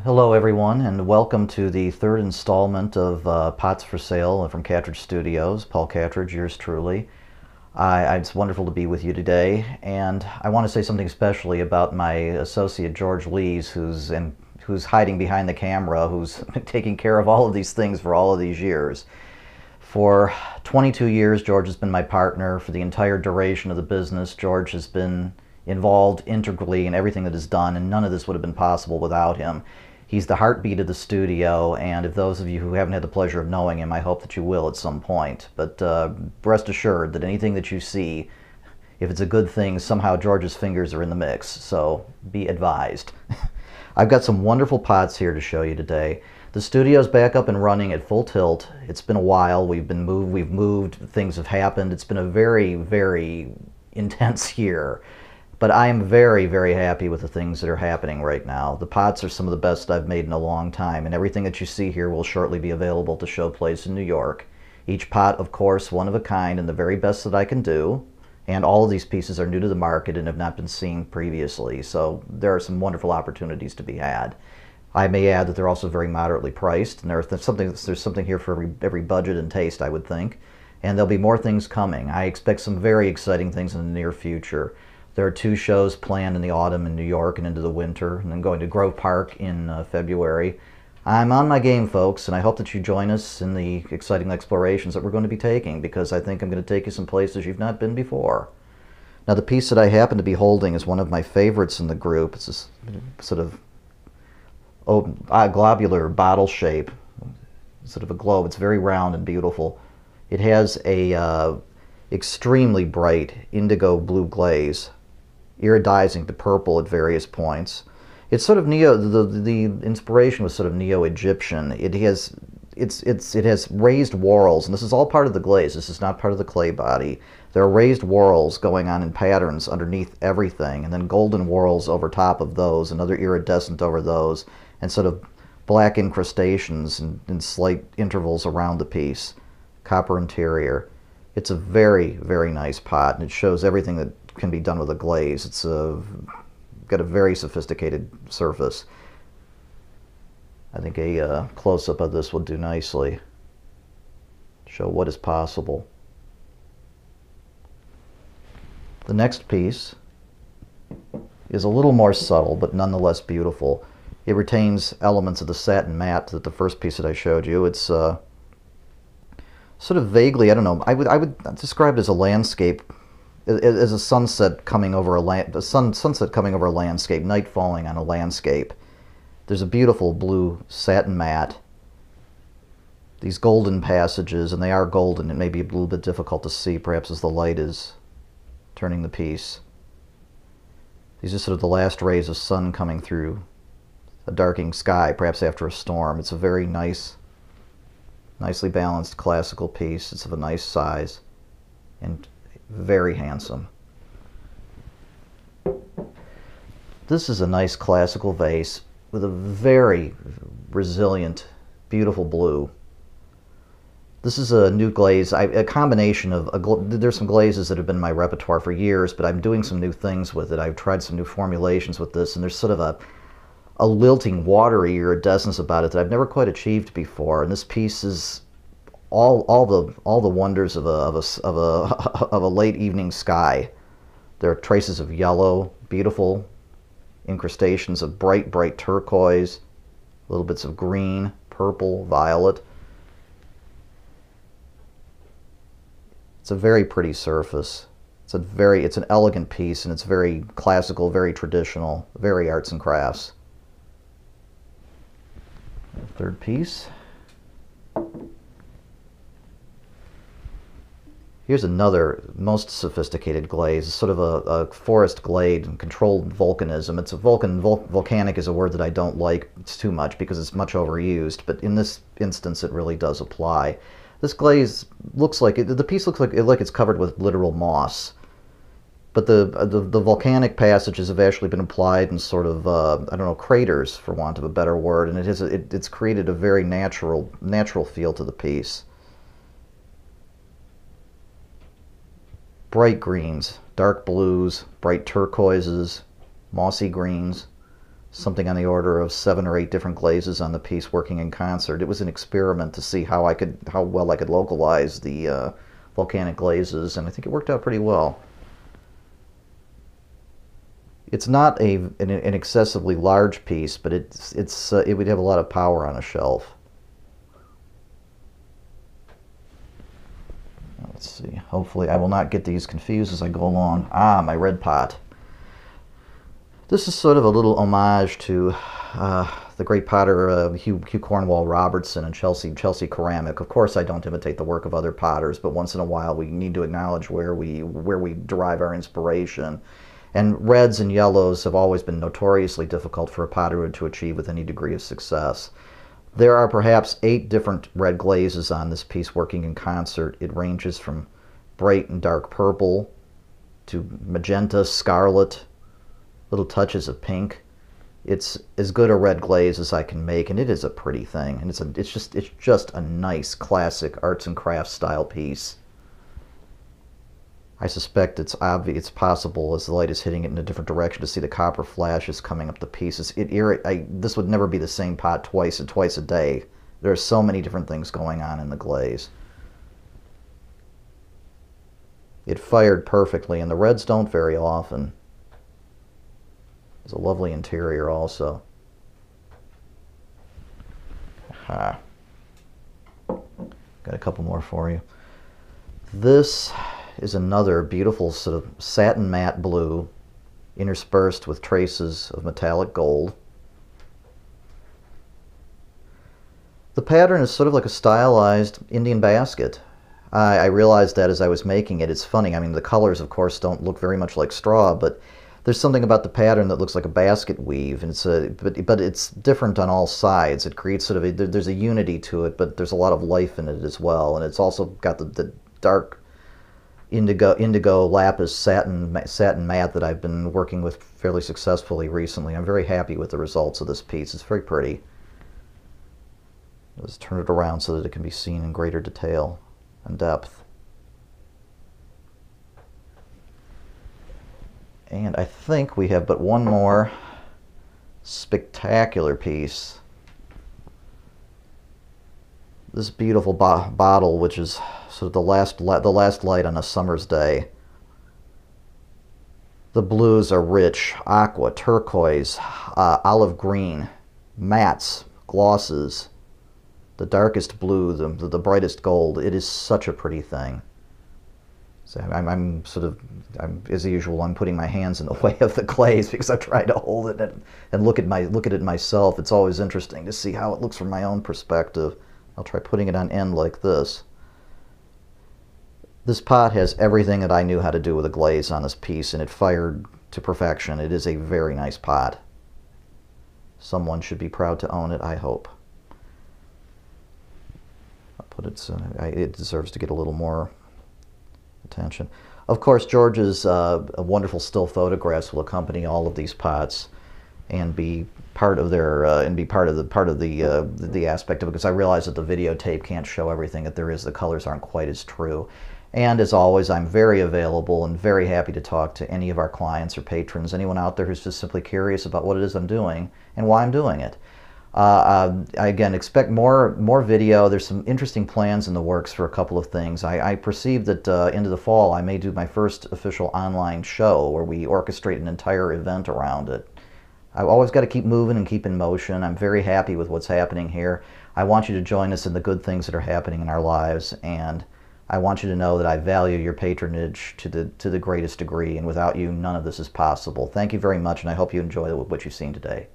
Hello everyone, and welcome to the third installment of Pots for Sale from Katrich Studios. Paul Katrich, yours truly. It's wonderful to be with you today, and I want to say something especially about my associate George Lees, who's hiding behind the camera, who's been taking care of all of these things for all of these years. For 22 years, George has been my partner. For the entire duration of the business, George has been involved integrally in everything that is done, and none of this would have been possible without him. He's the heartbeat of the studio, and if those of you who haven't had the pleasure of knowing him, I hope that you will at some point. But rest assured that anything that you see, if it's a good thing, somehow George's fingers are in the mix, so be advised. I've got some wonderful pots here to show you today. The studio's back up and running at full tilt. It's been a while. We've moved, things have happened. It's been a very, very intense year. But I am very, very happy with the things that are happening right now. The pots are some of the best I've made in a long time, and everything that you see here will shortly be available to show place in New York. Each pot, of course, one of a kind and the very best that I can do. And all of these pieces are new to the market and have not been seen previously, so there are some wonderful opportunities to be had. I may add that they're also very moderately priced, and there's something here for every budget and taste, I would think. And there'll be more things coming. I expect some very exciting things in the near future. There are 2 shows planned in the autumn in New York and into the winter, and then going to Grove Park in February. I'm on my game, folks, and I hope that you join us in the exciting explorations that we're going to be taking, because I think I'm going to take you some places you've not been before. Now, the piece that I happen to be holding is one of my favorites in the group. It's this sort of globular bottle shape, sort of a globe. It's very round and beautiful. It has a extremely bright indigo blue glaze, iridizing to purple at various points. It's sort of the inspiration was sort of neo-Egyptian. It has raised whorls, and this is all part of the glaze. This is not part of the clay body. There are raised whorls going on in patterns underneath everything, and then golden whorls over top of those, another iridescent over those, and sort of black incrustations in slight intervals around the piece. Copper interior. It's a very, very nice pot, and it shows everything that can be done with a glaze. It's got a very sophisticated surface. I think a close-up of this will do nicely. Show what is possible. The next piece is a little more subtle, but nonetheless beautiful. It retains elements of the satin matte that the first piece that I showed you. It's sort of vaguely, I don't know, I would describe it as a landscape, as a sunset coming over sunset coming over a landscape, night falling on a landscape. There's a beautiful blue satin matte, these golden passages, and they are golden. It may be a little bit difficult to see, perhaps as the light is turning the piece. These are sort of the last rays of sun coming through a darkening sky, perhaps after a storm. It's a very nicely balanced classical piece. It's of a nice size and very handsome. This is a nice classical vase with a very resilient, beautiful blue. This is a new glaze, a combination of, there's some glazes that have been in my repertoire for years, but I'm doing some new things with it. I've tried some new formulations with this, and there's sort of a lilting, watery iridescence about it that I've never quite achieved before. And this piece is all the wonders of a late evening sky. There are traces of yellow, beautiful incrustations of bright turquoise, little bits of green, purple, violet. It's a very pretty surface. It's an elegant piece, and it's very classical, very traditional, very arts and crafts. Third piece. Here's another most sophisticated glaze. It's sort of a forest glade and controlled volcanism. It's a volcanic is a word that I don't like. It's too much because it's much overused, but in this instance it really does apply. This glaze looks like the piece looks like it's covered with literal moss. But the volcanic passages have actually been applied in sort of I don't know, craters, for want of a better word, and it's created a very natural feel to the piece. Bright greens, dark blues, bright turquoises, mossy greens. something on the order of 7 or 8 different glazes on the piece working in concert. It was an experiment to see how well I could localize the volcanic glazes, and I think it worked out pretty well. It's not an excessively large piece, but it would have a lot of power on a shelf. Let's see. Hopefully I will not get these confused as I go along. Ah, my red pot. This is sort of a little homage to the great potter Hugh Cornwall Robertson and Chelsea Ceramic. Of course, I don't imitate the work of other potters, but once in a while we need to acknowledge where we derive our inspiration. And reds and yellows have always been notoriously difficult for a potter to achieve with any degree of success. There are perhaps 8 different red glazes on this piece working in concert. It ranges from bright and dark purple to magenta, scarlet, little touches of pink. It's as good a red glaze as I can make, and it is a pretty thing. And it's just a nice classic arts and crafts style piece. I suspect it's possible as the light is hitting it in a different direction to see the copper flashes coming up the pieces. This would never be the same pot twice a day. There are so many different things going on in the glaze. It fired perfectly, and the reds don't very often. There's a lovely interior also. Aha. Got a couple more for you. This is another beautiful sort of satin matte blue interspersed with traces of metallic gold. The pattern is sort of like a stylized Indian basket. I realized that as I was making it. It's funny, I mean the colors of course don't look very much like straw, but there's something about the pattern that looks like a basket weave, and but it's different on all sides. It creates sort of there's a unity to it, but there's a lot of life in it as well, and it's also got the dark indigo lapis satin matte that I've been working with fairly successfully recently. I'm very happy with the results of this piece. It's very pretty. Let's turn it around so that it can be seen in greater detail and depth. And I think we have but one more spectacular piece. This beautiful bottle, which is sort of the last light on a summer's day. The blues are rich: aqua, turquoise, olive green, mattes, glosses, the darkest blue, the brightest gold. It is such a pretty thing. So I'm as usual, I'm putting my hands in the way of the glaze because I'm trying to hold it and look at it myself. It's always interesting to see how it looks from my own perspective. I'll try putting it on end like this. This pot has everything that I knew how to do with a glaze on this piece, and it fired to perfection. It is a very nice pot. Someone should be proud to own it, I hope. I'll put it so it deserves to get a little more attention. Of course, George's wonderful still photographs will accompany all of these pots and be part of their the aspect of it, because I realize that the videotape can't show everything that there is. The colors aren't quite as true. And as always, I'm very available and very happy to talk to any of our clients or patrons, anyone out there who's just simply curious about what it is I'm doing and why I'm doing it. Again, expect more video. There's some interesting plans in the works for a couple of things. I perceive that into the fall I may do my first official online show where we orchestrate an entire event around it. I've always got to keep moving and keep in motion. I'm very happy with what's happening here. I want you to join us in the good things that are happening in our lives, and I want you to know that I value your patronage to the greatest degree, and without you, none of this is possible. Thank you very much, and I hope you enjoy what you've seen today.